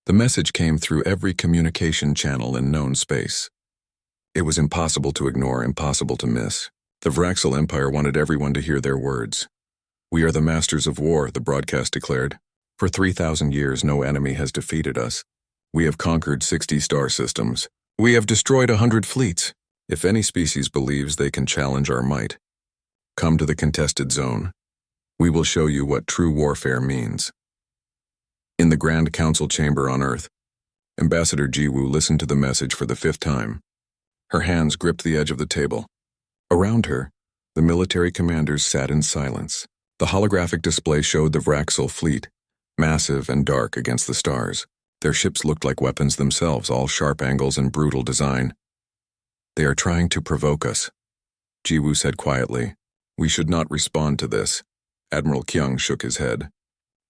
The message came through every communication channel in known space. It was impossible to ignore, impossible to miss. The Vraxel Empire wanted everyone to hear their words. "We are the masters of war," the broadcast declared. "For 3,000 years, no enemy has defeated us. We have conquered 60 star systems. We have destroyed 100 fleets. If any species believes they can challenge our might, come to the contested zone. We will show you what true warfare means." In the Grand Council chamber on Earth, Ambassador Jiwoo listened to the message for the 5th time. Her hands gripped the edge of the table. Around her, the military commanders sat in silence. The holographic display showed the Vraxel fleet, massive and dark against the stars. Their ships looked like weapons themselves, all sharp angles and brutal design. "They are trying to provoke us," Jiwoo said quietly. "We should not respond to this." Admiral Kyung shook his head.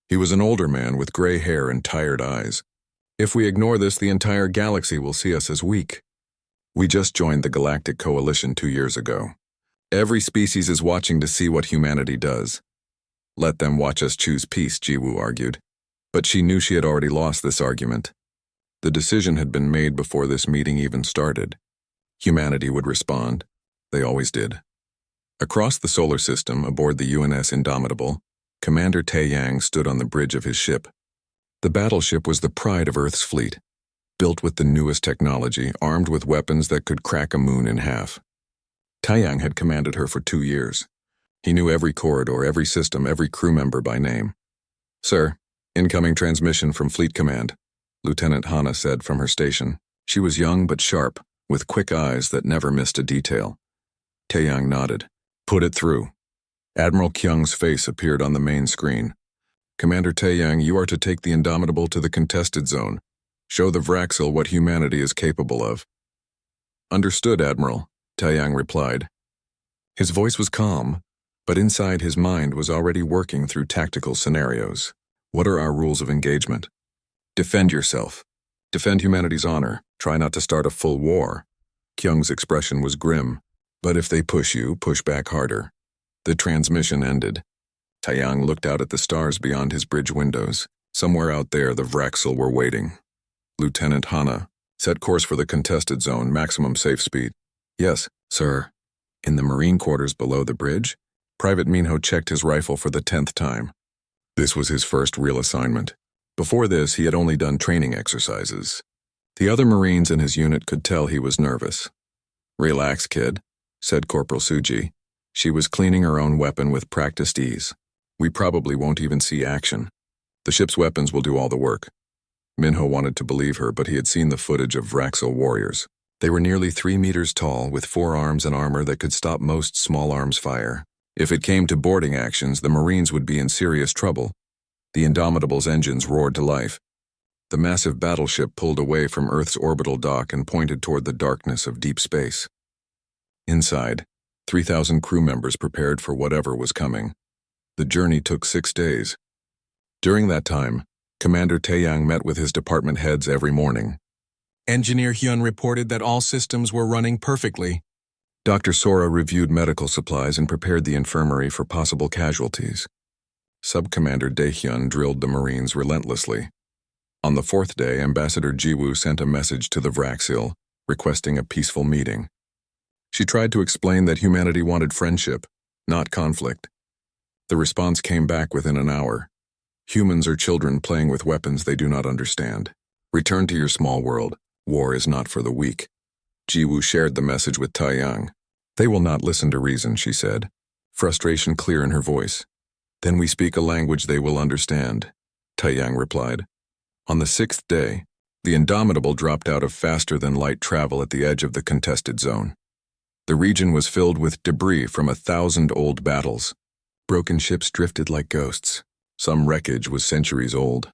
He was an older man with gray hair and tired eyes. "If we ignore this, the entire galaxy will see us as weak. We just joined the Galactic Coalition 2 years ago. Every species is watching to see what humanity does. Let them watch us choose peace," Jiwoo argued. But she knew she had already lost this argument. The decision had been made before this meeting even started. Humanity would respond. They always did. Across the solar system, aboard the UNS Indomitable, Commander Taeyang stood on the bridge of his ship. The battleship was the pride of Earth's fleet, built with the newest technology, armed with weapons that could crack a moon in half. Taeyang had commanded her for 2 years. He knew every corridor, every system, every crew member by name. "Sir, incoming transmission from Fleet Command," Lieutenant Hana said from her station. She was young but sharp, with quick eyes that never missed a detail. Taeyang nodded. "Put it through." Admiral Kyung's face appeared on the main screen. "Commander Taeyang, you are to take the Indomitable to the contested zone. Show the Vraxel what humanity is capable of." "Understood, Admiral," Taeyang replied. His voice was calm, but inside his mind was already working through tactical scenarios. "What are our rules of engagement?" "Defend yourself. Defend humanity's honor. Try not to start a full war." Kyung's expression was grim. "But if they push you, push back harder." The transmission ended. Taeyang looked out at the stars beyond his bridge windows. Somewhere out there, the Vraxel were waiting. "Lieutenant Hana, set course for the contested zone, maximum safe speed." "Yes, sir." In the Marine quarters below the bridge, Private Minho checked his rifle for the 10th time. This was his first real assignment. Before this, he had only done training exercises. The other Marines in his unit could tell he was nervous. "Relax, kid," said Corporal Suji. She was cleaning her own weapon with practiced ease. "We probably won't even see action. The ship's weapons will do all the work." Minho wanted to believe her, but he had seen the footage of Vraxel warriors. They were nearly 3 meters tall, with 4 arms and armor that could stop most small arms fire. If it came to boarding actions, the Marines would be in serious trouble. The Indomitable's engines roared to life. The massive battleship pulled away from Earth's orbital dock and pointed toward the darkness of deep space. Inside, 3,000 crew members prepared for whatever was coming. The journey took 6 days. During that time, Commander Taeyang met with his department heads every morning. Engineer Hyun reported that all systems were running perfectly. Dr. Sora reviewed medical supplies and prepared the infirmary for possible casualties. Sub-Commander Daehyun drilled the Marines relentlessly. On the 4th day, Ambassador Jiwoo sent a message to the Vraxil, requesting a peaceful meeting. She tried to explain that humanity wanted friendship, not conflict. The response came back within an hour. "Humans are children playing with weapons they do not understand. Return to your small world. War is not for the weak." Jiwoo shared the message with Taeyang. "They will not listen to reason," she said, frustration clear in her voice. "Then we speak a language they will understand," Taeyang replied. On the 6th day, the Indomitable dropped out of faster-than-light travel at the edge of the contested zone. The region was filled with debris from 1,000 old battles. Broken ships drifted like ghosts. Some wreckage was centuries old.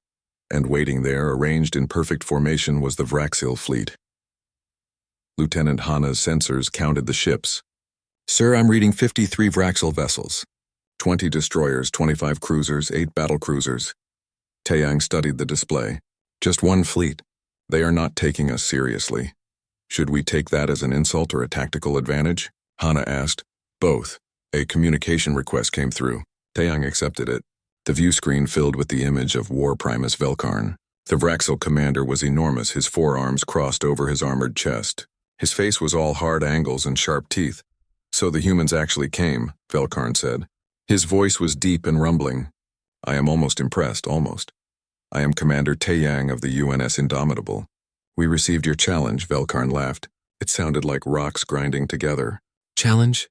And waiting there, arranged in perfect formation, was the Vraxil fleet. Lieutenant Hana's sensors counted the ships. "Sir, I'm reading 53 Vraxil vessels. 20 destroyers, 25 cruisers, 8 battlecruisers." Taeyang studied the display. "Just one fleet. They are not taking us seriously." "Should we take that as an insult or a tactical advantage?" Hana asked. "Both." A communication request came through. Taeyang accepted it. The view screen filled with the image of War Primus Velkarn. The Vraxel commander was enormous, his forearms crossed over his armored chest. His face was all hard angles and sharp teeth. "So the humans actually came," Velkarn said. His voice was deep and rumbling. "I am almost impressed, almost. I am Commander Taeyang of the UNS Indomitable." "We received your challenge," Velkarn laughed. It sounded like rocks grinding together. "Challenge?"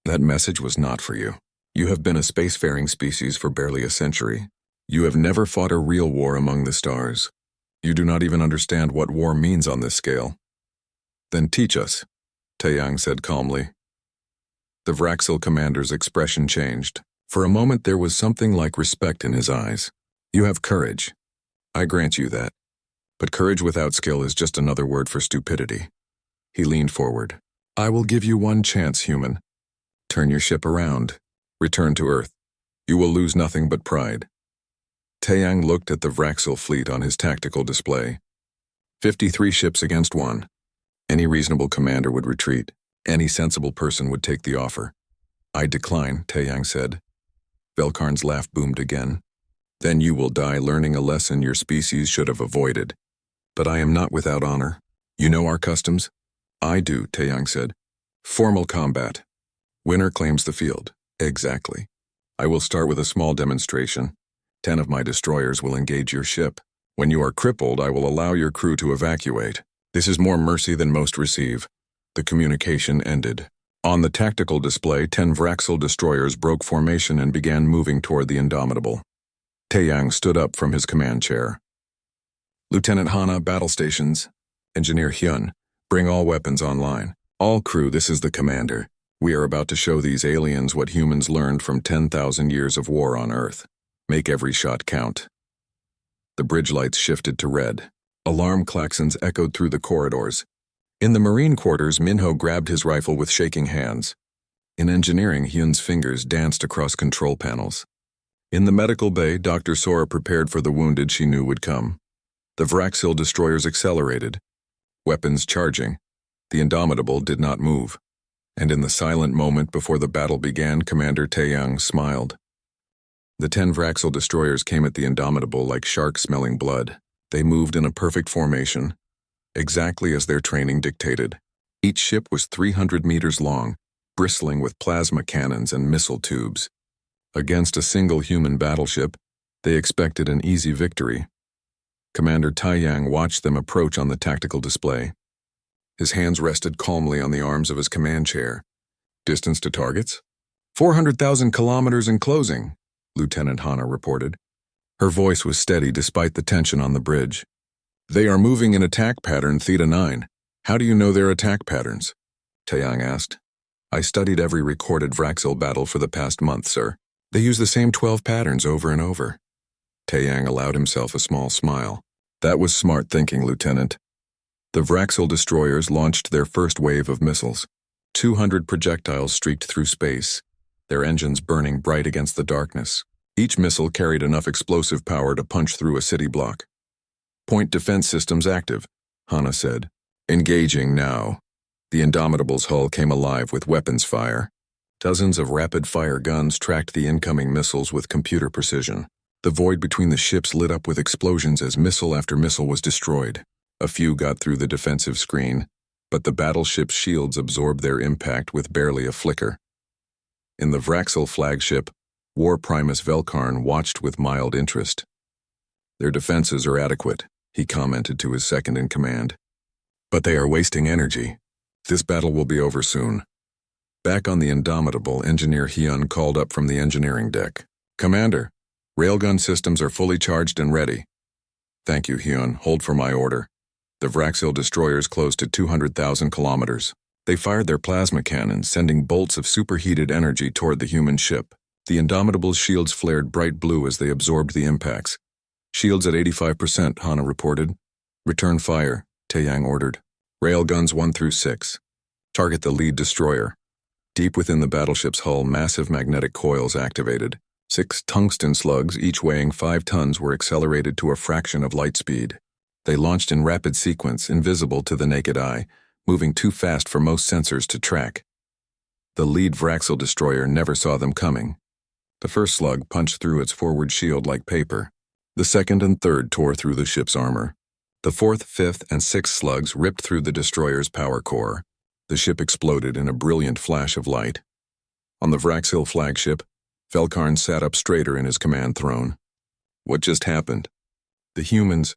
"That message was not for you. You have been a spacefaring species for barely a century. You have never fought a real war among the stars. You do not even understand what war means on this scale." "Then teach us," Taeyang said calmly. The Vraxel commander's expression changed. For a moment there was something like respect in his eyes. "You have courage. I grant you that. But courage without skill is just another word for stupidity." He leaned forward. "I will give you one chance, human. Turn your ship around. Return to Earth. You will lose nothing but pride." Taeyang looked at the Vraxel fleet on his tactical display. 53 ships against 1. Any reasonable commander would retreat. Any sensible person would take the offer. "I decline," Taeyang said. Velkarn's laugh boomed again. "Then you will die learning a lesson your species should have avoided. But I am not without honor. You know our customs?" "I do," Taeyang said. "Formal combat. Winner claims the field." "Exactly. I will start with a small demonstration. 10 of my destroyers will engage your ship. When you are crippled, I will allow your crew to evacuate. This is more mercy than most receive." The communication ended. On the tactical display, 10 Vraxel destroyers broke formation and began moving toward the Indomitable. Taeyang stood up from his command chair. "Lieutenant Hana, battle stations. Engineer Hyun, bring all weapons online. All crew, this is the commander. We are about to show these aliens what humans learned from 10,000 years of war on Earth. Make every shot count." The bridge lights shifted to red. Alarm klaxons echoed through the corridors. In the Marine quarters, Minho grabbed his rifle with shaking hands. In engineering, Hyun's fingers danced across control panels. In the medical bay, Dr. Sora prepared for the wounded she knew would come. The Vraxil destroyers accelerated, weapons charging. The Indomitable did not move. And in the silent moment before the battle began, Commander Taeyang smiled. The 10 Vraxil destroyers came at the Indomitable like sharks smelling blood. They moved in a perfect formation, exactly as their training dictated. Each ship was 300 meters long, bristling with plasma cannons and missile tubes. Against a single human battleship, they expected an easy victory. Commander Taeyang watched them approach on the tactical display. His hands rested calmly on the arms of his command chair. "Distance to targets? 400,000 kilometers in closing," Lieutenant Hana reported. Her voice was steady despite the tension on the bridge. "They are moving in attack pattern Theta 9. How do you know their attack patterns?" Taeyang asked. "I studied every recorded Vraxil battle for the past month, sir. They use the same 12 patterns over and over." Taeyang allowed himself a small smile. "That was smart thinking, Lieutenant." The Vraxil destroyers launched their first wave of missiles. 200 projectiles streaked through space, their engines burning bright against the darkness. Each missile carried enough explosive power to punch through a city block. "Point defense systems active," Hana said. "Engaging now." The Indomitable's hull came alive with weapons fire. Dozens of rapid-fire guns tracked the incoming missiles with computer precision. The void between the ships lit up with explosions as missile after missile was destroyed. A few got through the defensive screen, but the battleship's shields absorbed their impact with barely a flicker. In the Vraxil flagship, War Primus Velkarn watched with mild interest. "Their defenses are adequate," he commented to his second-in-command. "But they are wasting energy. This battle will be over soon." Back on the Indomitable, Engineer Hyun called up from the engineering deck. "Commander, railgun systems are fully charged and ready." "Thank you, Hyun. Hold for my order." The Vraxil destroyers closed to 200,000 kilometers. They fired their plasma cannons, sending bolts of superheated energy toward the human ship. The Indomitable's shields flared bright blue as they absorbed the impacts. "Shields at 85%, Hana reported. "Return fire," Taeyang ordered. "Railguns 1 through 6. Target the lead destroyer." Deep within the battleship's hull, massive magnetic coils activated. 6 tungsten slugs, each weighing 5 tons, were accelerated to a fraction of light speed. They launched in rapid sequence, invisible to the naked eye, moving too fast for most sensors to track. The lead Vraxil destroyer never saw them coming. The first slug punched through its forward shield like paper. The second and third tore through the ship's armor. The fourth, fifth, and sixth slugs ripped through the destroyer's power core. The ship exploded in a brilliant flash of light. On the Vraxil flagship, Velkarn sat up straighter in his command throne. What just happened? The humans,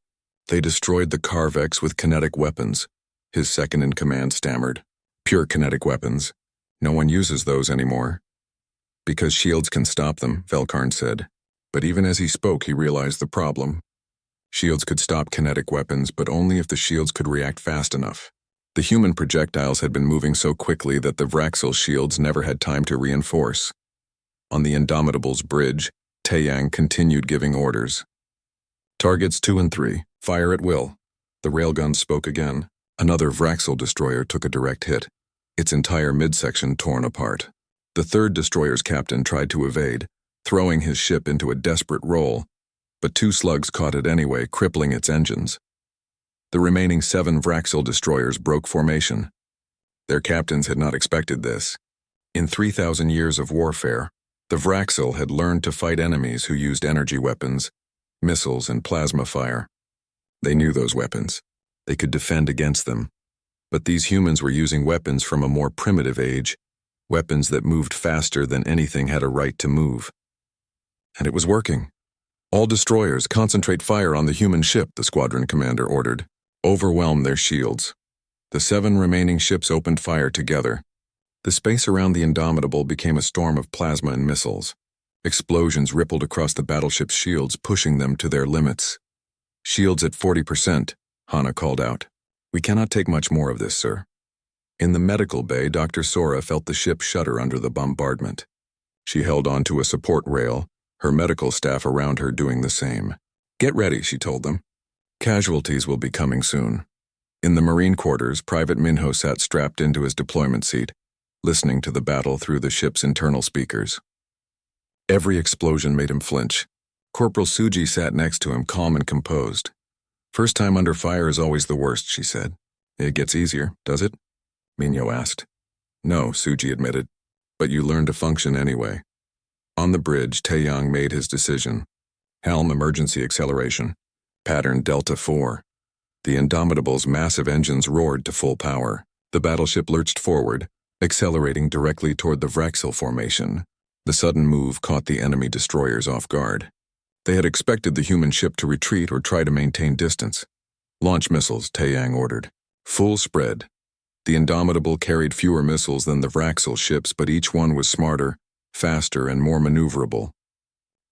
they destroyed the Carvex with kinetic weapons. His second-in-command stammered. Pure kinetic weapons. No one uses those anymore. Because shields can stop them, Velkarn said. But even as he spoke, he realized the problem. Shields could stop kinetic weapons, but only if the shields could react fast enough. The human projectiles had been moving so quickly that the Vraxil shields never had time to reinforce. On the Indomitable's bridge, Taeyang continued giving orders. Targets 2 and 3, fire at will. The railguns spoke again. Another Vraxil destroyer took a direct hit, its entire midsection torn apart. The third destroyer's captain tried to evade, throwing his ship into a desperate roll, but 2 slugs caught it anyway, crippling its engines. The remaining 7 Vraxil destroyers broke formation. Their captains had not expected this. In 3,000 years of warfare, the Vraxil had learned to fight enemies who used energy weapons, missiles, and plasma fire. They knew those weapons. They could defend against them. But these humans were using weapons from a more primitive age, weapons that moved faster than anything had a right to move. And it was working. All destroyers, concentrate fire on the human ship, the squadron commander ordered. Overwhelm their shields. The 7 remaining ships opened fire together. The space around the Indomitable became a storm of plasma and missiles. Explosions rippled across the battleship's shields, pushing them to their limits. Shields at 40%, Hana called out. We cannot take much more of this, sir. In the medical bay, Dr. Sora felt the ship shudder under the bombardment. She held onto a support rail, her medical staff around her doing the same. Get ready, she told them. Casualties will be coming soon. In the Marine quarters, Private Minho sat strapped into his deployment seat, listening to the battle through the ship's internal speakers. Every explosion made him flinch. Corporal Suji sat next to him, calm and composed. First time under fire is always the worst, she said. It gets easier, does it? Minho asked. No, Suji admitted. But you learn to function anyway. On the bridge, Taeyang made his decision. Helm emergency acceleration. Pattern Delta 4. The Indomitable's massive engines roared to full power. The battleship lurched forward, accelerating directly toward the Vraxil formation. The sudden move caught the enemy destroyers off guard. They had expected the human ship to retreat or try to maintain distance. Launch missiles, Taeyang ordered. Full spread. The Indomitable carried fewer missiles than the Vraxil ships, but each one was smarter, faster, and more maneuverable.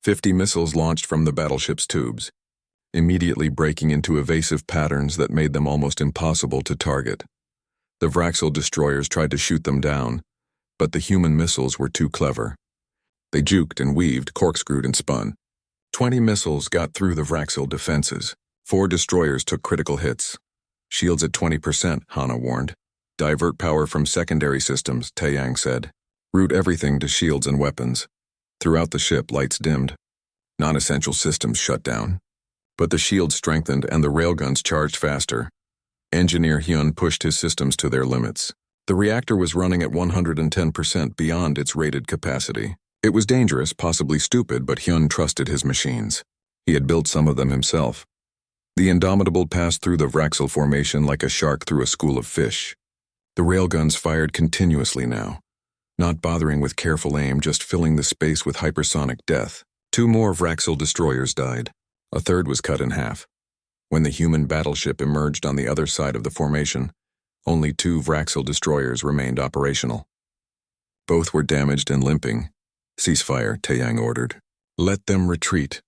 50 missiles launched from the battleship's tubes, immediately breaking into evasive patterns that made them almost impossible to target. The Vraxil destroyers tried to shoot them down, but the human missiles were too clever. They juked and weaved, corkscrewed and spun. 20 missiles got through the Vraxil defenses. 4 destroyers took critical hits. Shields at 20%, Hana warned. Divert power from secondary systems, Taeyang said. Route everything to shields and weapons. Throughout the ship, lights dimmed. Non-essential systems shut down. But the shields strengthened and the railguns charged faster. Engineer Hyun pushed his systems to their limits. The reactor was running at 110% beyond its rated capacity. It was dangerous, possibly stupid, but Hyun trusted his machines. He had built some of them himself. The Indomitable passed through the Vraxil formation like a shark through a school of fish. The railguns fired continuously now, not bothering with careful aim, just filling the space with hypersonic death. 2 more Vraxil destroyers died. A third was cut in half. When the human battleship emerged on the other side of the formation, only 2 Vraxil destroyers remained operational. Both were damaged and limping. Ceasefire, Taeyang ordered. Let them retreat.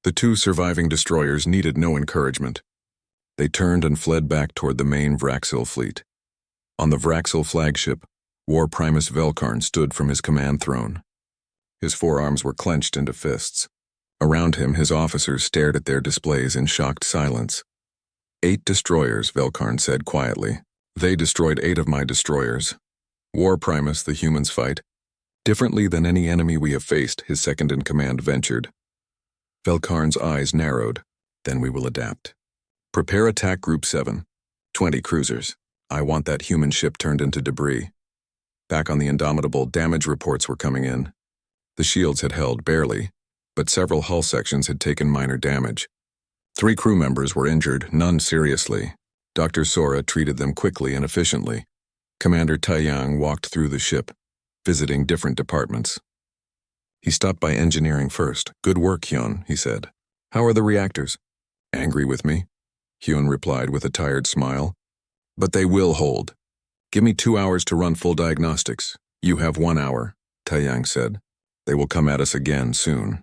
The 2 surviving destroyers needed no encouragement. They turned and fled back toward the main Vraxil fleet. On the Vraxil flagship, War Primus Velkarn stood from his command throne. His forearms were clenched into fists. Around him, his officers stared at their displays in shocked silence. 8 destroyers, Velkarn said quietly. They destroyed 8 of my destroyers. War Primus, the humans fight. Differently than any enemy we have faced, his second-in-command ventured. Velkarn's eyes narrowed. Then we will adapt. Prepare attack group 7. 20 cruisers. I want that human ship turned into debris. Back on the Indomitable, damage reports were coming in. The shields had held barely, but several hull sections had taken minor damage. 3 crew members were injured, none seriously. Dr. Sora treated them quickly and efficiently. Commander Taiyang walked through the ship, visiting different departments. He stopped by engineering first. "Good work, Hyun," he said. "How are the reactors?" "Angry with me?" Hyun replied with a tired smile. "But they will hold. Give me 2 hours to run full diagnostics." "You have 1 hour," Taiyang said. "They will come at us again soon."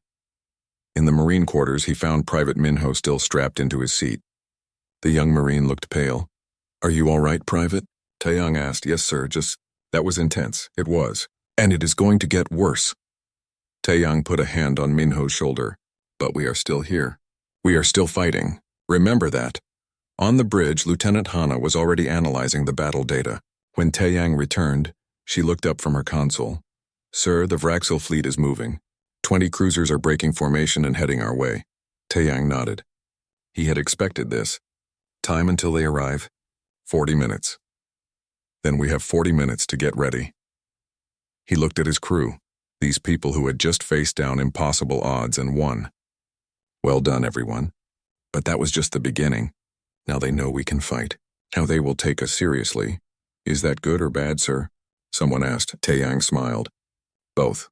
In the Marine quarters, he found Private Minho still strapped into his seat. The young Marine looked pale. "Are you all right, Private?" Taiyang asked. "Yes, sir, that was intense." "It was. And it is going to get worse." Taiyang put a hand on Minho's shoulder. "But we are still here. We are still fighting. Remember that." On the bridge, Lieutenant Hana was already analyzing the battle data. When Taiyang returned, she looked up from her console. "Sir, the Vraxel fleet is moving. 20 cruisers are breaking formation and heading our way." Taiyang nodded. He had expected this. "Time until they arrive?" 40 minutes. "Then we have 40 minutes to get ready." He looked at his crew, these people who had just faced down impossible odds and won. "Well done, everyone. But that was just the beginning. Now they know we can fight. Now they will take us seriously." "Is that good or bad, sir?" someone asked. Taiyang smiled. "Both."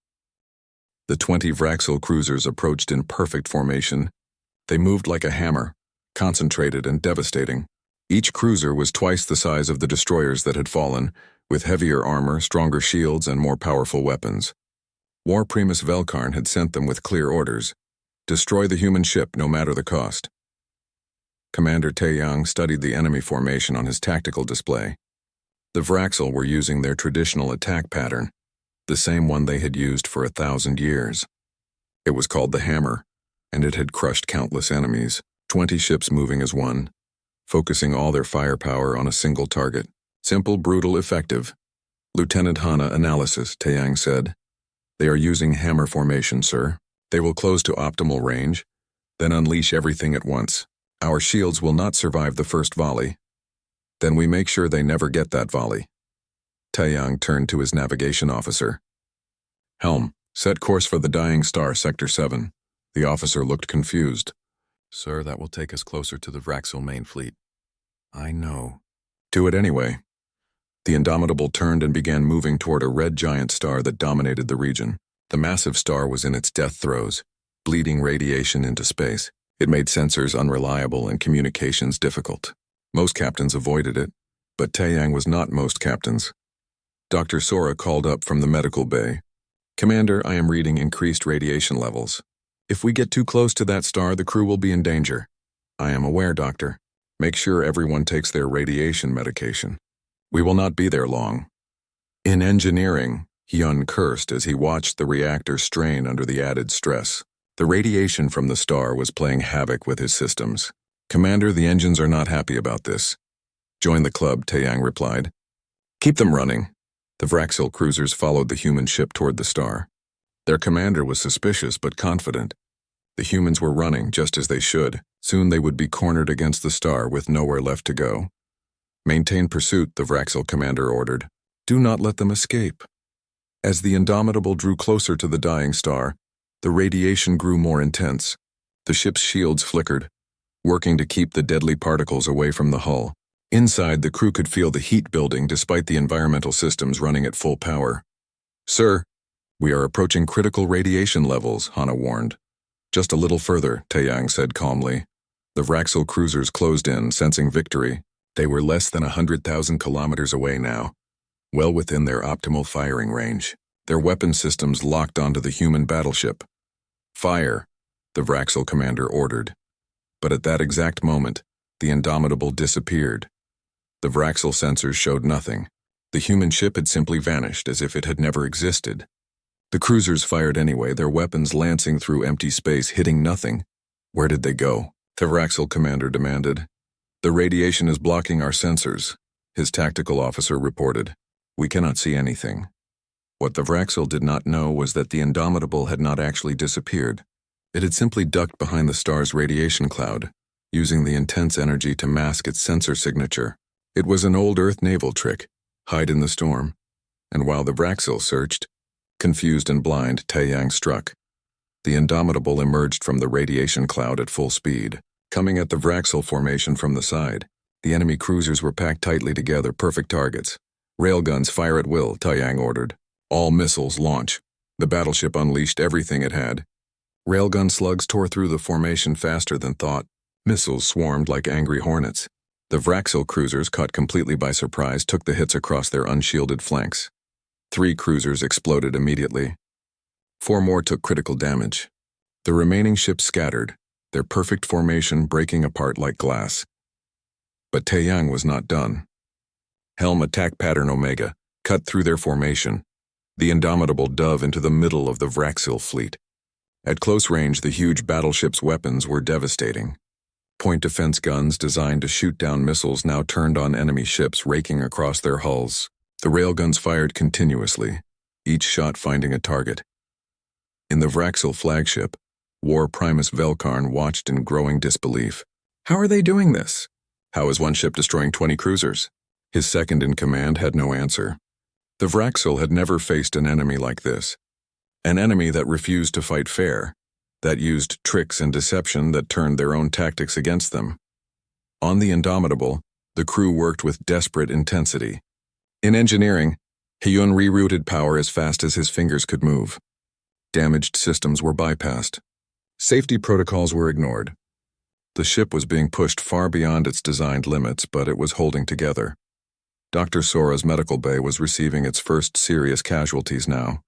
The 20 Vraxel cruisers approached in perfect formation. They moved like a hammer, concentrated and devastating. Each cruiser was twice the size of the destroyers that had fallen, with heavier armor, stronger shields, and more powerful weapons. War Primus Velkarn had sent them with clear orders: destroy the human ship no matter the cost. Commander Taeyang studied the enemy formation on his tactical display. The Vraxel were using their traditional attack pattern, the same one they had used for 1,000 years. It was called the Hammer, and it had crushed countless enemies, 20 ships moving as one, focusing all their firepower on a single target. Simple, brutal, effective. "Lieutenant Hana analysis," Taeyang said. "They are using hammer formation, sir. They will close to optimal range, then unleash everything at once. Our shields will not survive the first volley. Then we make sure they never get that volley." Taeyang turned to his navigation officer. "Helm, set course for the Dying Star, Sector 7. The officer looked confused. "Sir, that will take us closer to the Vraxel main fleet." "I know." "Do it anyway." The Indomitable turned and began moving toward a red giant star that dominated the region. The massive star was in its death throes, bleeding radiation into space. It made sensors unreliable and communications difficult. Most captains avoided it, but Taeyang was not most captains. Dr. Sora called up from the medical bay. "Commander, I am reading increased radiation levels. If we get too close to that star, the crew will be in danger." "I am aware, Doctor. Make sure everyone takes their radiation medication. We will not be there long." In engineering, Hyun cursed as he watched the reactor strain under the added stress. The radiation from the star was playing havoc with his systems. "Commander, the engines are not happy about this." "Join the club," Taeyang replied. "Keep them running." The Vraxel cruisers followed the human ship toward the star. Their commander was suspicious but confident. The humans were running just as they should. Soon they would be cornered against the star with nowhere left to go. "Maintain pursuit," the Vraxel commander ordered. "Do not let them escape." As the Indomitable drew closer to the dying star, the radiation grew more intense. The ship's shields flickered, working to keep the deadly particles away from the hull. Inside, the crew could feel the heat building despite the environmental systems running at full power. "Sir, we are approaching critical radiation levels," Hana warned. "Just a little further," Taeyang said calmly. The Vraxel cruisers closed in, sensing victory. They were less than 100,000 kilometers away now, well within their optimal firing range. Their weapon systems locked onto the human battleship. "Fire," the Vraxel commander ordered. But at that exact moment, the Indomitable disappeared. The Vraxel sensors showed nothing. The human ship had simply vanished as if it had never existed. The cruisers fired anyway, their weapons lancing through empty space, hitting nothing. "Where did they go?" the Vraxel commander demanded. "The radiation is blocking our sensors," his tactical officer reported. "We cannot see anything." What the Vraxel did not know was that the Indomitable had not actually disappeared. It had simply ducked behind the star's radiation cloud, using the intense energy to mask its sensor signature. It was an old Earth naval trick, hide in the storm. And while the Vraxel searched, confused and blind, Taeyang struck. The Indomitable emerged from the radiation cloud at full speed, coming at the Vraxel formation from the side. The enemy cruisers were packed tightly together, perfect targets. Railguns fire at will, Taiyang ordered. All missiles launch. The battleship unleashed everything it had. Railgun slugs tore through the formation faster than thought. Missiles swarmed like angry hornets. The Vraxel cruisers, caught completely by surprise, took the hits across their unshielded flanks. 3 cruisers exploded immediately. 4 more took critical damage. The remaining ships scattered, their perfect formation breaking apart like glass. But Taiyang was not done. Helm attack pattern Omega cut through their formation. The Indomitable dove into the middle of the Vraxil fleet. At close range, the huge battleship's weapons were devastating. Point defense guns designed to shoot down missiles now turned on enemy ships, raking across their hulls. The railguns fired continuously, each shot finding a target. In the Vraxil flagship, War Primus Velkarn watched in growing disbelief. How are they doing this? How is one ship destroying 20 cruisers? His second-in-command had no answer. The Vraxil had never faced an enemy like this. An enemy that refused to fight fair, that used tricks and deception that turned their own tactics against them. On the Indomitable, the crew worked with desperate intensity. In engineering, Hyun rerouted power as fast as his fingers could move. Damaged systems were bypassed. Safety protocols were ignored. The ship was being pushed far beyond its designed limits, but it was holding together. Dr. Sora's medical bay was receiving its first serious casualties now.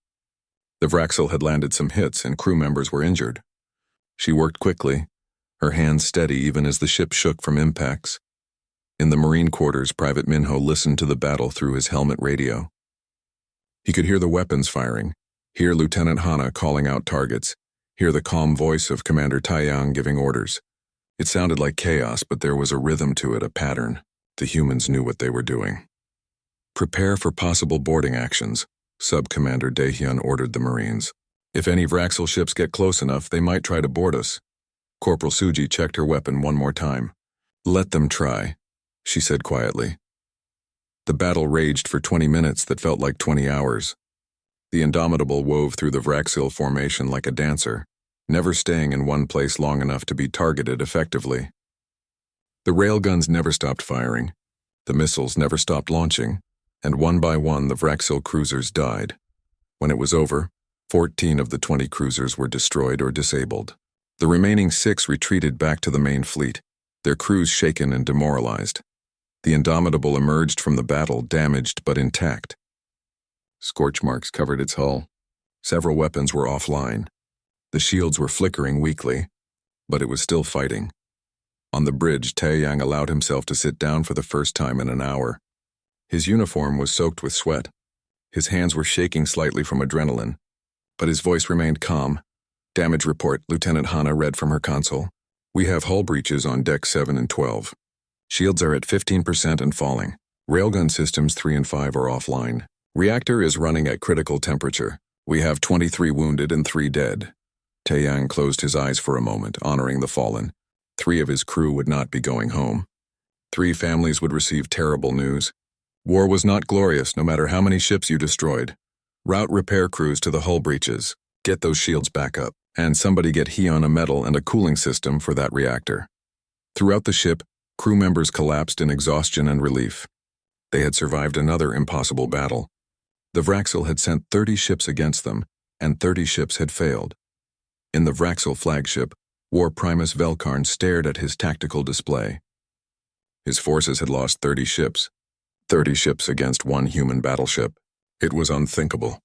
The Vraxil had landed some hits and crew members were injured. She worked quickly, her hands steady even as the ship shook from impacts. In the Marine quarters, Private Minho listened to the battle through his helmet radio. He could hear the weapons firing, hear Lieutenant Hana calling out targets, hear the calm voice of Commander Taiyang giving orders. It sounded like chaos, but there was a rhythm to it, a pattern. The humans knew what they were doing. Prepare for possible boarding actions, Sub-Commander Daehyun ordered the Marines. If any Vraxil ships get close enough, they might try to board us. Corporal Suji checked her weapon one more time. Let them try, she said quietly. The battle raged for 20 minutes that felt like 20 hours. The Indomitable wove through the Vraxil formation like a dancer, never staying in one place long enough to be targeted effectively. The railguns never stopped firing, the missiles never stopped launching, and one by one the Vraxil cruisers died. When it was over, 14 of the 20 cruisers were destroyed or disabled. The remaining 6 retreated back to the main fleet, their crews shaken and demoralized. The Indomitable emerged from the battle damaged but intact. Scorch marks covered its hull. Several weapons were offline. The shields were flickering weakly, but it was still fighting. On the bridge, Taiyang allowed himself to sit down for the first time in an hour. His uniform was soaked with sweat. His hands were shaking slightly from adrenaline, but his voice remained calm. Damage report, Lieutenant Hana read from her console. We have hull breaches on deck 7 and 12. Shields are at 15% and falling. Railgun systems 3 and 5 are offline. Reactor is running at critical temperature. We have 23 wounded and 3 dead. Taiyang closed his eyes for a moment, honoring the fallen. 3 of his crew would not be going home. 3 families would receive terrible news. War was not glorious, no matter how many ships you destroyed. Route repair crews to the hull breaches. Get those shields back up. And somebody get Hyun a medal and a cooling system for that reactor. Throughout the ship, crew members collapsed in exhaustion and relief. They had survived another impossible battle. The Vraxil had sent 30 ships against them, and 30 ships had failed. In the Vraxil flagship, War Primus Velkarn stared at his tactical display. His forces had lost 30 ships. 30 ships against 1 human battleship. It was unthinkable.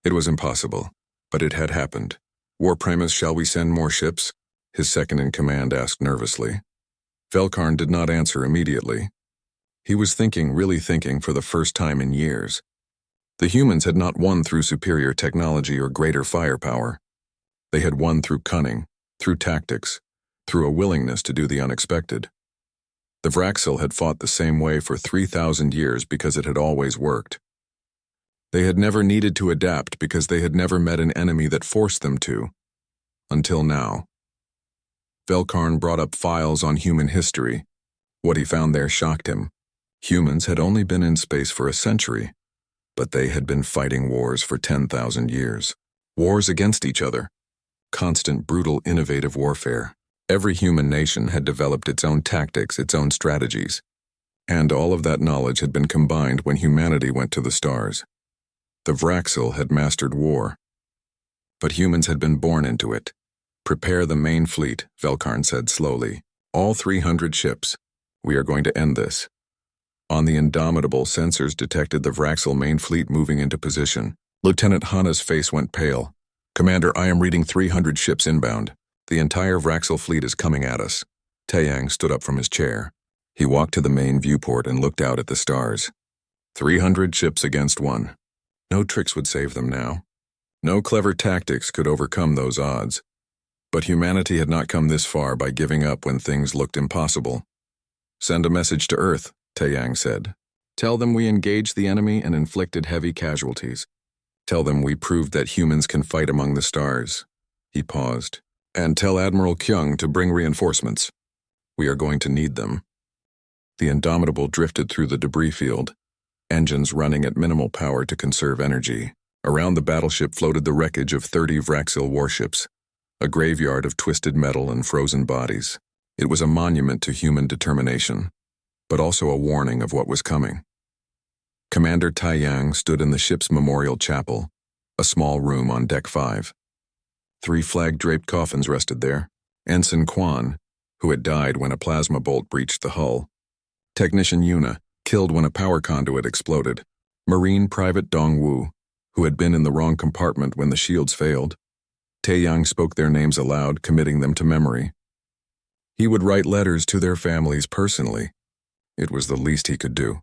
It was impossible. But it had happened. War Primus, shall we send more ships? His second-in-command asked nervously. Velkarn did not answer immediately. He was thinking, really thinking, for the first time in years. The humans had not won through superior technology or greater firepower. They had won through cunning, through tactics, through a willingness to do the unexpected. The Vraxil had fought the same way for 3,000 years because it had always worked. They had never needed to adapt because they had never met an enemy that forced them to. Until now. Velkarn brought up files on human history. What he found there shocked him. Humans had only been in space for a century, but they had been fighting wars for 10,000 years. Wars against each other. constant, brutal, innovative warfare. Every human nation had developed its own tactics, its own strategies. And all of that knowledge had been combined when humanity went to the stars. The Vraxil had mastered war. But humans had been born into it. "Prepare the main fleet," Velkarn said slowly. "All 300 ships. We are going to end this." On the Indomitable, sensors detected the Vraxil main fleet moving into position. Lieutenant Hana's face went pale. "Commander, I am reading 300 ships inbound. The entire Vraxil fleet is coming at us." Taeyang stood up from his chair. He walked to the main viewport and looked out at the stars. 300 ships against one. No tricks would save them now. No clever tactics could overcome those odds. But humanity had not come this far by giving up when things looked impossible. "Send a message to Earth," Taeyang said. "Tell them we engaged the enemy and inflicted heavy casualties. Tell them we proved that humans can fight among the stars." He paused. "And tell Admiral Kyung to bring reinforcements. We are going to need them." The Indomitable drifted through the debris field, engines running at minimal power to conserve energy. Around the battleship floated the wreckage of 30 Vraxil warships, a graveyard of twisted metal and frozen bodies. It was a monument to human determination, but also a warning of what was coming. Commander Taeyang stood in the ship's memorial chapel, a small room on Deck 5. 3 flag-draped coffins rested there. Ensign Quan, who had died when a plasma bolt breached the hull. Technician Yuna, killed when a power conduit exploded. Marine Private Dongwu, who had been in the wrong compartment when the shields failed. Taeyang spoke their names aloud, committing them to memory. He would write letters to their families personally. It was the least he could do.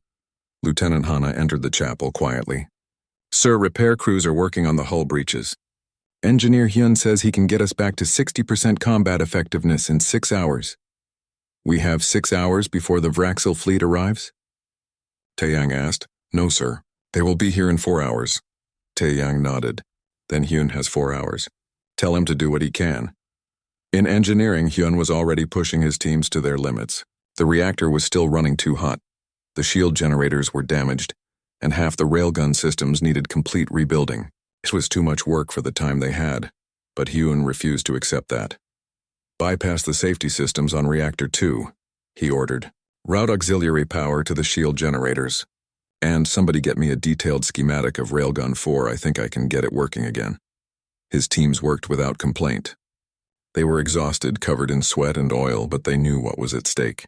Lieutenant Hana entered the chapel quietly. "Sir, repair crews are working on the hull breaches. Engineer Hyun says he can get us back to 60% combat effectiveness in 6 hours. We have 6 hours before the Vraxil fleet arrives?" Taeyang asked. "No, sir. They will be here in 4 hours." Taeyang nodded. "Then Hyun has 4 hours. Tell him to do what he can." In engineering, Hyun was already pushing his teams to their limits. The reactor was still running too hot. The shield generators were damaged, and half the railgun systems needed complete rebuilding. It was too much work for the time they had, but Hyun refused to accept that. "Bypass the safety systems on Reactor 2, he ordered. "Route auxiliary power to the shield generators. And somebody get me a detailed schematic of Railgun 4, I think I can get it working again." His teams worked without complaint. They were exhausted, covered in sweat and oil, but they knew what was at stake.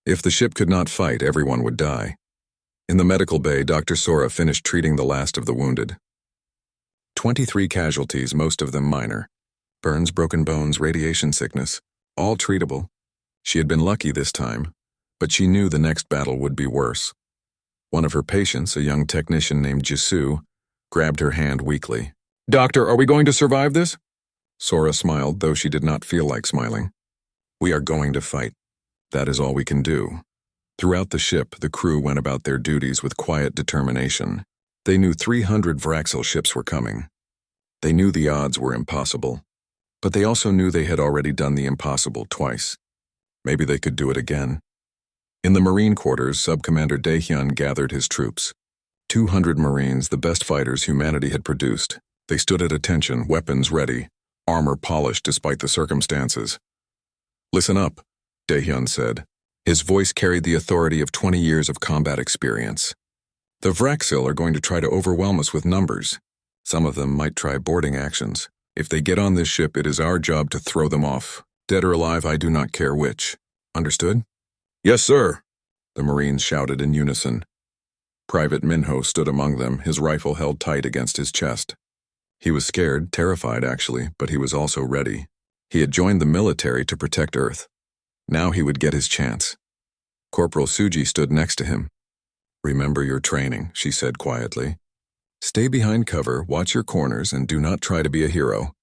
If the ship could not fight, everyone would die. In the medical bay, Dr. Sora finished treating the last of the wounded. 23 casualties, most of them minor. Burns, broken bones, radiation sickness, all treatable. She had been lucky this time, but she knew the next battle would be worse. One of her patients, a young technician named Jisoo, grabbed her hand weakly. "Doctor, are we going to survive this?" Sora smiled, though she did not feel like smiling. "We are going to fight. That is all we can do." Throughout the ship, the crew went about their duties with quiet determination. They knew 300 Vraxil ships were coming. They knew the odds were impossible, but they also knew they had already done the impossible twice. Maybe they could do it again. In the Marine quarters, Subcommander Daehyun gathered his troops. 200 Marines, the best fighters humanity had produced. They stood at attention, weapons ready, armor polished despite the circumstances. "Listen up," Daehyun said. His voice carried the authority of 20 years of combat experience. "The Vraxil are going to try to overwhelm us with numbers. Some of them might try boarding actions. If they get on this ship, it is our job to throw them off. Dead or alive, I do not care which. Understood?" "Yes, sir," the Marines shouted in unison. Private Minho stood among them, his rifle held tight against his chest. He was scared, terrified actually, but he was also ready. He had joined the military to protect Earth. Now he would get his chance. Corporal Suji stood next to him. "Remember your training," she said quietly. "Stay behind cover, watch your corners, and do not try to be a hero.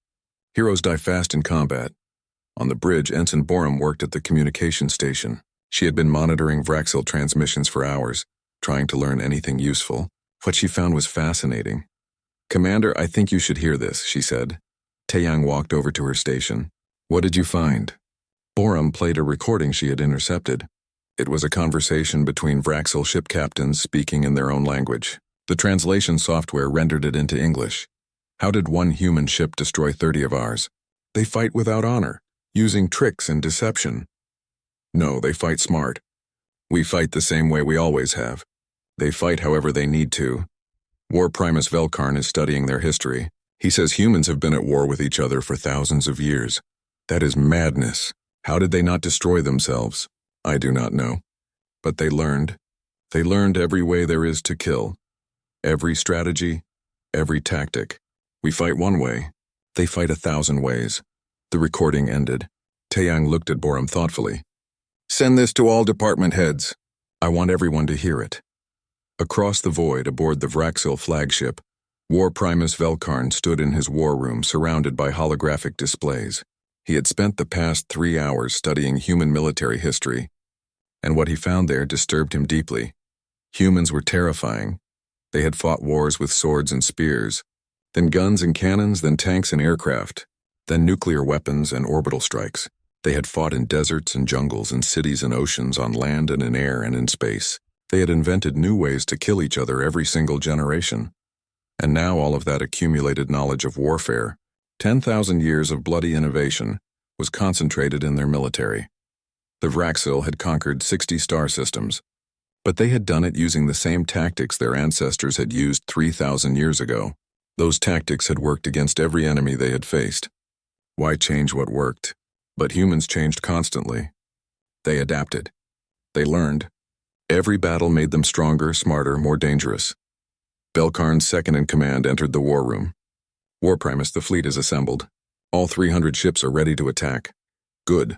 Heroes die fast in combat." On the bridge, Ensign Borum worked at the communication station. She had been monitoring Vraxil transmissions for hours, trying to learn anything useful. What she found was fascinating. "Commander, I think you should hear this," she said. Taeyang walked over to her station. "What did you find?" Borum played a recording she had intercepted. It was a conversation between Vraxil ship captains speaking in their own language. The translation software rendered it into English. "How did one human ship destroy 30 of ours?" They fight without honor, using tricks and deception. No, they fight smart. We fight the same way we always have. They fight however they need to. War Primus Velkarn is studying their history. He says humans have been at war with each other for thousands of years. That is madness. How did they not destroy themselves? I do not know. But they learned. They learned every way there is to kill. Every strategy, every tactic. We fight one way. They fight 1,000 ways. The recording ended. Taeyang looked at Borum thoughtfully. Send this to all department heads. I want everyone to hear it. Across the void aboard the Vraxil flagship, War Primus Velkarn stood in his war room surrounded by holographic displays. He had spent the past 3 hours studying human military history, and what he found there disturbed him deeply. Humans were terrifying. They had fought wars with swords and spears, then guns and cannons, then tanks and aircraft, then nuclear weapons and orbital strikes. They had fought in deserts and jungles, in cities and oceans, on land and in air and in space. They had invented new ways to kill each other every single generation. And now all of that accumulated knowledge of warfare, 10,000 years of bloody innovation, was concentrated in their military. The Vraxil had conquered 60 star systems, but they had done it using the same tactics their ancestors had used 3,000 years ago. Those tactics had worked against every enemy they had faced. Why change what worked? But humans changed constantly. They adapted. They learned. Every battle made them stronger, smarter, more dangerous. Velkarn's second-in-command entered the war room. War Primus, the fleet is assembled. All 300 ships are ready to attack. Good.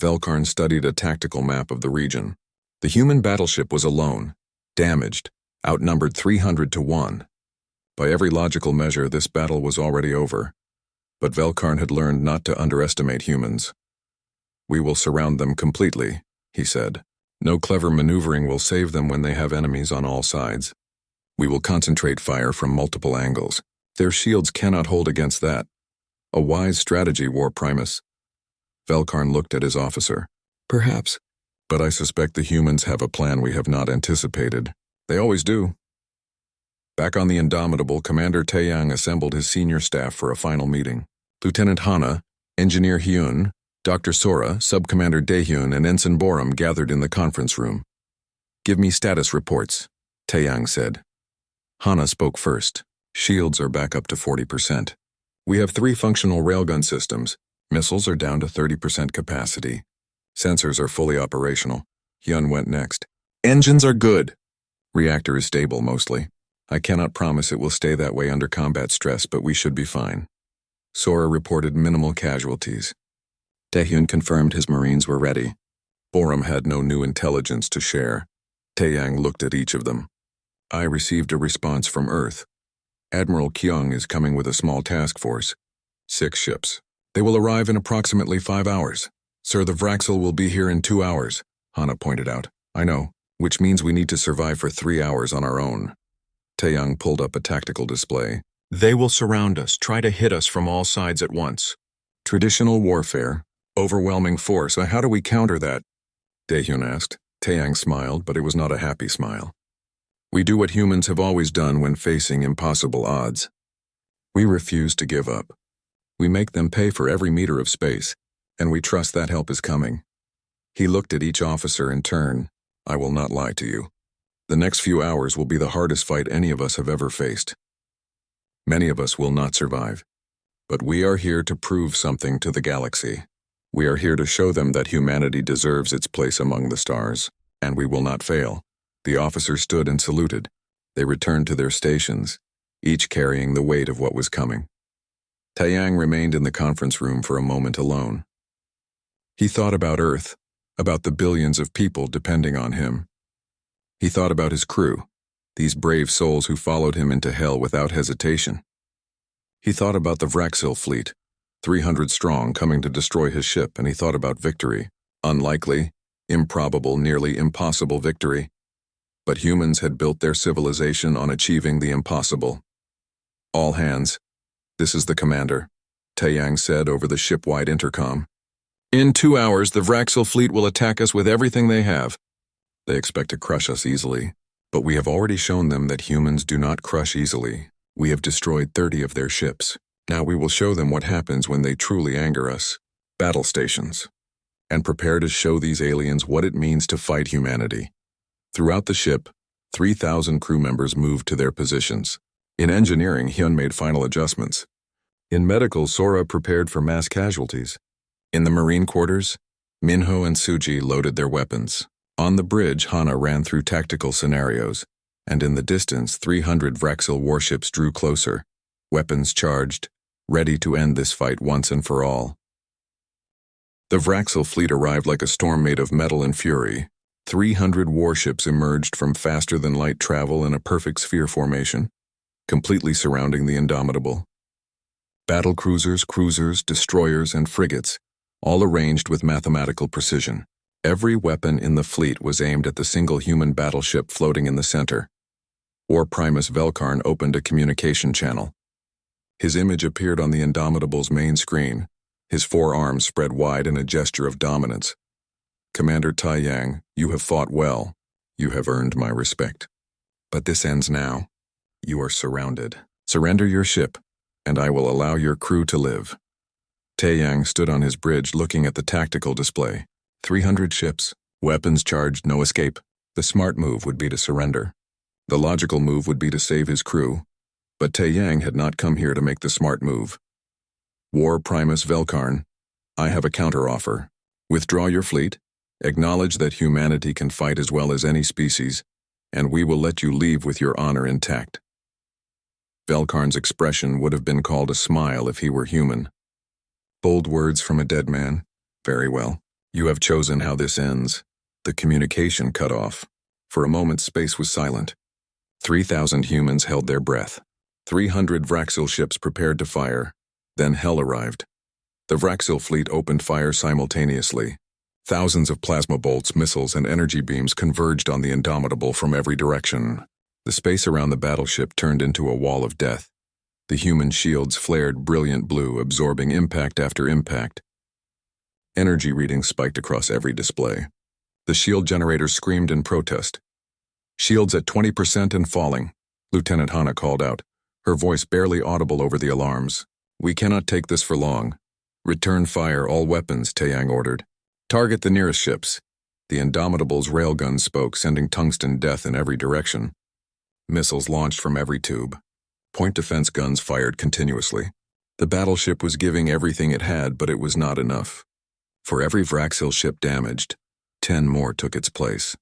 Velkarn studied a tactical map of the region. The human battleship was alone, damaged, outnumbered 300 to 1. By every logical measure, this battle was already over. But Velkarn had learned not to underestimate humans. We will surround them completely, he said. No clever maneuvering will save them when they have enemies on all sides. We will concentrate fire from multiple angles. Their shields cannot hold against that. A wise strategy, War Primus. Velkarn looked at his officer. Perhaps, but I suspect the humans have a plan we have not anticipated. They always do. Back on the Indomitable, Commander Taeyang assembled his senior staff for a final meeting. Lieutenant Hana, Engineer Hyun, Dr. Sora, Sub-Commander Daehyun, and Ensign Borum gathered in the conference room. Give me status reports, Taeyang said. Hana spoke first. Shields are back up to 40%. We have 3 functional railgun systems. Missiles are down to 30% capacity. Sensors are fully operational. Hyun went next. Engines are good. Reactor is stable mostly. I cannot promise it will stay that way under combat stress, but we should be fine. Sora reported minimal casualties. Daehyun confirmed his Marines were ready. Borum had no new intelligence to share. Taeyang looked at each of them. I received a response from Earth. Admiral Kyung is coming with a small task force. 6 ships. They will arrive in approximately 5 hours. Sir, the Vraxil will be here in 2 hours, Hana pointed out. I know, which means we need to survive for 3 hours on our own. Taeyang pulled up a tactical display. They will surround us, try to hit us from all sides at once. Traditional warfare, overwhelming force. How do we counter that? Daehyun asked. Taeyang smiled, but it was not a happy smile. We do what humans have always done when facing impossible odds. We refuse to give up. We make them pay for every meter of space, and we trust that help is coming. He looked at each officer in turn. I will not lie to you. The next few hours will be the hardest fight any of us have ever faced. Many of us will not survive. But we are here to prove something to the galaxy. We are here to show them that humanity deserves its place among the stars, and we will not fail. The officers stood and saluted. They returned to their stations, each carrying the weight of what was coming. Taeyang remained in the conference room for a moment alone. He thought about Earth, about the billions of people depending on him. He thought about his crew, these brave souls who followed him into hell without hesitation. He thought about the Vraxil fleet, 300 strong, coming to destroy his ship, and he thought about victory. Unlikely, improbable, nearly impossible victory. But humans had built their civilization on achieving the impossible. All hands. This is the commander, Taeyang said over the ship-wide intercom. In 2 hours, the Vraxil fleet will attack us with everything they have. They expect to crush us easily, but we have already shown them that humans do not crush easily. We have destroyed 30 of their ships. Now we will show them what happens when they truly anger us. Battle stations. And prepare to show these aliens what it means to fight humanity. Throughout the ship, 3,000 crew members moved to their positions. In engineering, Hyun made final adjustments. In medical, Sora prepared for mass casualties. In the marine quarters, Minho and Suji loaded their weapons. On the bridge, Hana ran through tactical scenarios, and in the distance, 300 Vraxil warships drew closer, weapons charged, ready to end this fight once and for all. The Vraxil fleet arrived like a storm made of metal and fury. 300 warships emerged from faster-than-light travel in a perfect sphere formation, completely surrounding the Indomitable. Battle cruisers, destroyers, and frigates, all arranged with mathematical precision. Every weapon in the fleet was aimed at the single human battleship floating in the center. War Primus Velkarn opened a communication channel. His image appeared on the Indomitable's main screen, his four arms spread wide in a gesture of dominance. Commander Taiyang, you have fought well. You have earned my respect. But this ends now. You are surrounded. Surrender your ship, and I will allow your crew to live. Taiyang stood on his bridge looking at the tactical display. 300 ships, weapons charged, no escape. The smart move would be to surrender. The logical move would be to save his crew. But Taiyang had not come here to make the smart move. War Primus Velkarn, I have a counteroffer. Withdraw your fleet, acknowledge that humanity can fight as well as any species, and we will let you leave with your honor intact. Velkarn's expression would have been called a smile if he were human. Bold words from a dead man. Very well. You have chosen how this ends. The communication cut off. For a moment, space was silent. 3,000 humans held their breath. 300 Vraxil ships prepared to fire. Then hell arrived. The Vraxil fleet opened fire simultaneously. Thousands of plasma bolts, missiles, and energy beams converged on the Indomitable from every direction. The space around the battleship turned into a wall of death. The human shields flared brilliant blue, absorbing impact after impact. Energy readings spiked across every display. The shield generators screamed in protest. Shields at 20% and falling, Lieutenant Hana called out, her voice barely audible over the alarms. We cannot take this for long. Return fire all weapons, Taiyang ordered. Target the nearest ships. The Indomitable's railguns spoke, sending tungsten death in every direction. Missiles launched from every tube. Point defense guns fired continuously. The battleship was giving everything it had, but it was not enough. For every Vraxil ship damaged, 10 more took its place.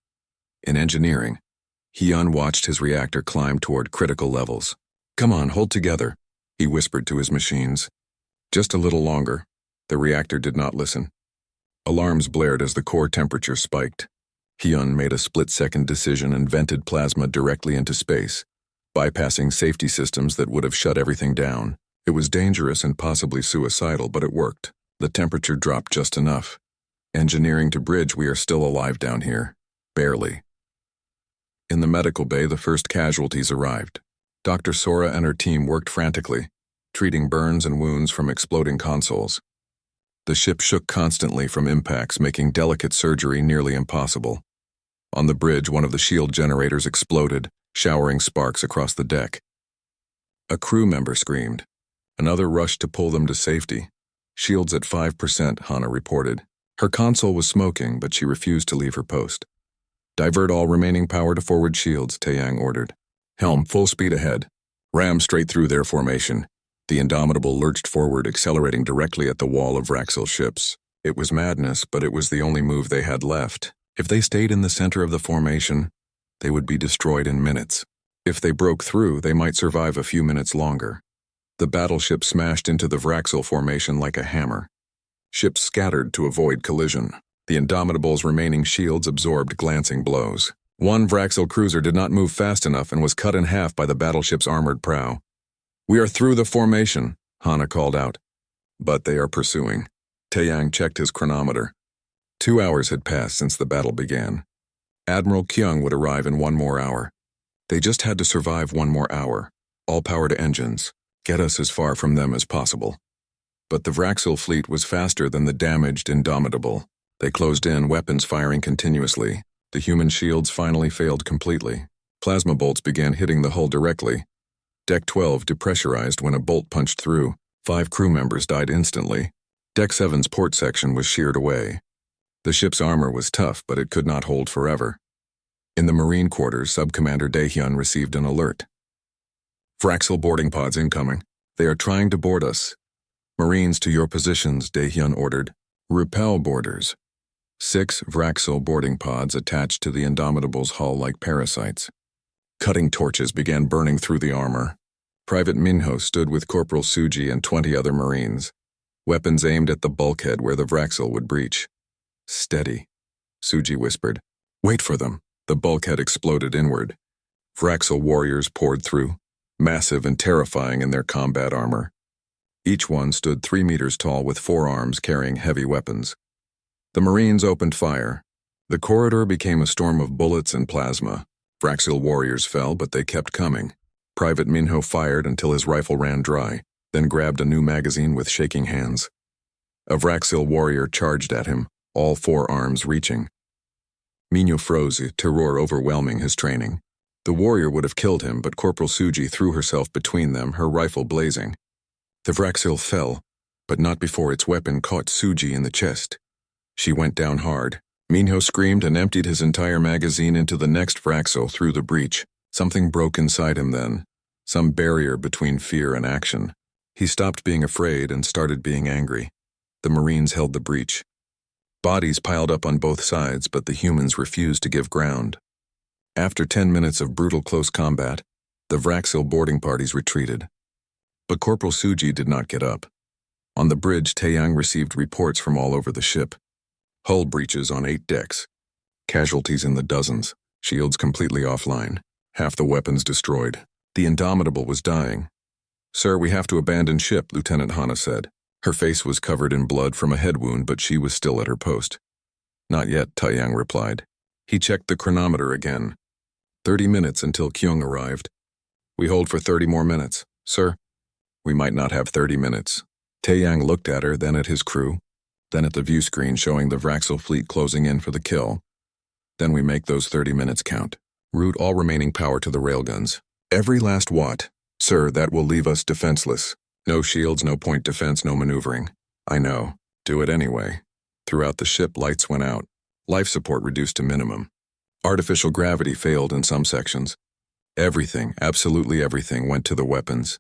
In engineering, Hyun watched his reactor climb toward critical levels. Come on, hold together, he whispered to his machines. Just a little longer. The reactor did not listen. Alarms blared as the core temperature spiked. Hyun made a split-second decision and vented plasma directly into space, bypassing safety systems that would have shut everything down. It was dangerous and possibly suicidal, but it worked. The temperature dropped just enough. Engineering to bridge, we are still alive down here. Barely. In the medical bay, the first casualties arrived. Dr. Sora and her team worked frantically, treating burns and wounds from exploding consoles. The ship shook constantly from impacts, making delicate surgery nearly impossible. On the bridge, one of the shield generators exploded, showering sparks across the deck. A crew member screamed. Another rushed to pull them to safety. Shields at 5%, Hana reported. Her console was smoking, but she refused to leave her post. Divert all remaining power to forward shields, Taiyang ordered. Helm, full speed ahead. Ram straight through their formation. The Indomitable lurched forward, accelerating directly at the wall of Vraxil ships. It was madness, but it was the only move they had left. If they stayed in the center of the formation, they would be destroyed in minutes. If they broke through, they might survive a few minutes longer. The battleship smashed into the Vraxil formation like a hammer. Ships scattered to avoid collision. The Indomitable's remaining shields absorbed glancing blows. One Vraxil cruiser did not move fast enough and was cut in half by the battleship's armored prow. We are through the formation, Hana called out. But they are pursuing. Taiyang checked his chronometer. 2 hours had passed since the battle began. Admiral Kyung would arrive in 1 more hour. They just had to survive 1 more hour. All power to engines. Get us as far from them as possible. But the Vraxil fleet was faster than the damaged Indomitable. They closed in, weapons firing continuously. The human shields finally failed completely. Plasma bolts began hitting the hull directly. Deck 12 depressurized when a bolt punched through, 5 crew members died instantly. Deck 7's port section was sheared away. The ship's armor was tough, but it could not hold forever. In the Marine quarters, Subcommander Daehyun received an alert. Vraxel boarding pods incoming. They are trying to board us. Marines to your positions, Daehyun ordered. Repel boarders. 6 Vraxel boarding pods attached to the Indomitable's hull like parasites. Cutting torches began burning through the armor. Private Minho stood with Corporal Suji and 20 other Marines. Weapons aimed at the bulkhead where the Vraxel would breach. Steady, Suji whispered. Wait for them. The bulkhead exploded inward. Vraxel warriors poured through, massive and terrifying in their combat armor. Each one stood 3 meters tall with 4 arms carrying heavy weapons. The Marines opened fire. The corridor became a storm of bullets and plasma. Vraxel warriors fell, but they kept coming. Private Minho fired until his rifle ran dry, then grabbed a new magazine with shaking hands. A Vraxel warrior charged at him, all 4 arms reaching. Minho froze, terror overwhelming his training. The warrior would have killed him, but Corporal Suji threw herself between them, her rifle blazing. The Vraxel fell, but not before its weapon caught Suji in the chest. She went down hard. Minho screamed and emptied his entire magazine into the next Vraxel through the breach. Something broke inside him then, some barrier between fear and action. He stopped being afraid and started being angry. The Marines held the breach. Bodies piled up on both sides, but the humans refused to give ground. After 10 minutes of brutal close combat, the Vraxel boarding parties retreated. But Corporal Suji did not get up. On the bridge, Taeyang received reports from all over the ship. Hull breaches on 8 decks. Casualties in the dozens. Shields completely offline. Half the weapons destroyed. The Indomitable was dying. Sir, we have to abandon ship, Lieutenant Hana said. Her face was covered in blood from a head wound, but she was still at her post. Not yet, Taeyang replied. He checked the chronometer again. 30 minutes until Kyung arrived. We hold for 30 more minutes, sir. We might not have 30 minutes. Taeyang looked at her, then at his crew, then at the view screen showing the Vraxel fleet closing in for the kill. Then we make those 30 minutes count. Route all remaining power to the railguns. Every last watt. Sir, that will leave us defenseless. No shields, no point defense, no maneuvering. I know. Do it anyway. Throughout the ship, lights went out. Life support reduced to minimum. Artificial gravity failed in some sections. Everything, absolutely everything, went to the weapons.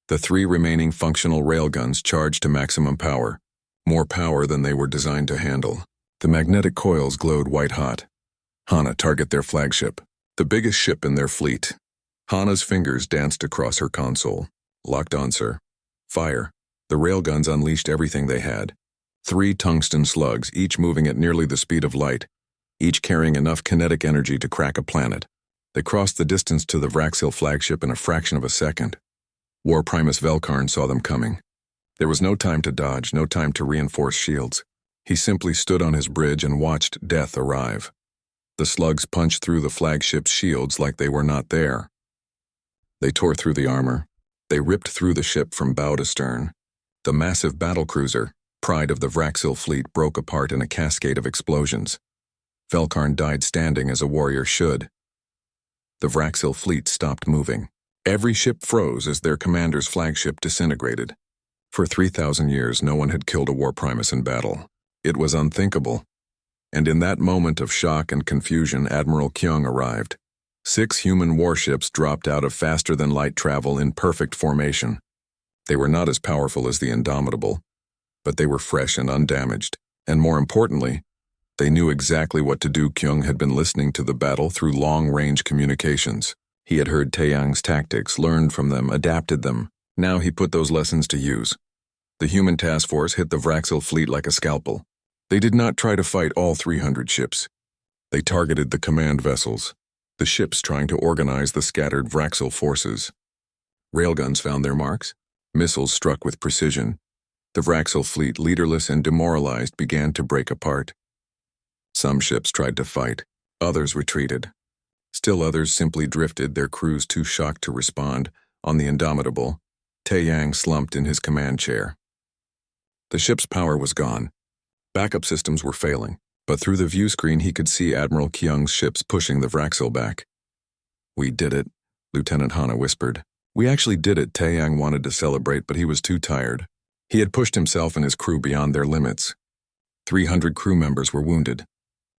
The 3 remaining functional railguns charged to maximum power. More power than they were designed to handle. The magnetic coils glowed white-hot. Hana, target their flagship. The biggest ship in their fleet. Hana's fingers danced across her console. Locked on, sir. Fire. The railguns unleashed everything they had. 3 tungsten slugs, each moving at nearly the speed of light, each carrying enough kinetic energy to crack a planet. They crossed the distance to the Vraxil flagship in a fraction of a second. War Primus Velkarn saw them coming. There was no time to dodge, no time to reinforce shields. He simply stood on his bridge and watched death arrive. The slugs punched through the flagship's shields like they were not there. They tore through the armor. They ripped through the ship from bow to stern. The massive battlecruiser, pride of the Vraxil fleet, broke apart in a cascade of explosions. Velkarn died standing as a warrior should. The Vraxil fleet stopped moving. Every ship froze as their commander's flagship disintegrated. For 3,000 years, no one had killed a War Primus in battle. It was unthinkable. And in that moment of shock and confusion, Admiral Kyung arrived. 6 human warships dropped out of faster-than-light travel in perfect formation. They were not as powerful as the Indomitable, but they were fresh and undamaged. And more importantly, they knew exactly what to do. Kyung had been listening to the battle through long-range communications. He had heard Taeyang's tactics, learned from them, adapted them. Now he put those lessons to use. The human task force hit the Vraxil fleet like a scalpel. They did not try to fight all 300 ships. They targeted the command vessels, the ships trying to organize the scattered Vraxil forces. Railguns found their marks. Missiles struck with precision. The Vraxil fleet, leaderless and demoralized, began to break apart. Some ships tried to fight. Others retreated. Still others simply drifted, their crews too shocked to respond. On the Indomitable, Taeyang slumped in his command chair. The ship's power was gone. Backup systems were failing, but through the view screen he could see Admiral Kyung's ships pushing the Vraxil back. We did it, Lieutenant Hana whispered. We actually did it, Taeyang wanted to celebrate, but he was too tired. He had pushed himself and his crew beyond their limits. 300 crew members were wounded.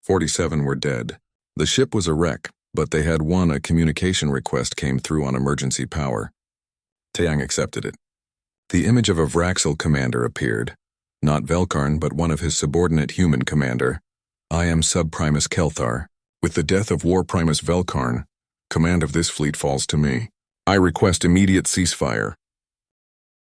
47 were dead. The ship was a wreck, but they had won. A communication request came through on emergency power. Taeyang accepted it. The image of a Vraxel commander appeared. Not Velkarn, but one of his subordinate human commander. I am Subprimus Kelthar. With the death of War Primus Velkarn, command of this fleet falls to me. I request immediate ceasefire.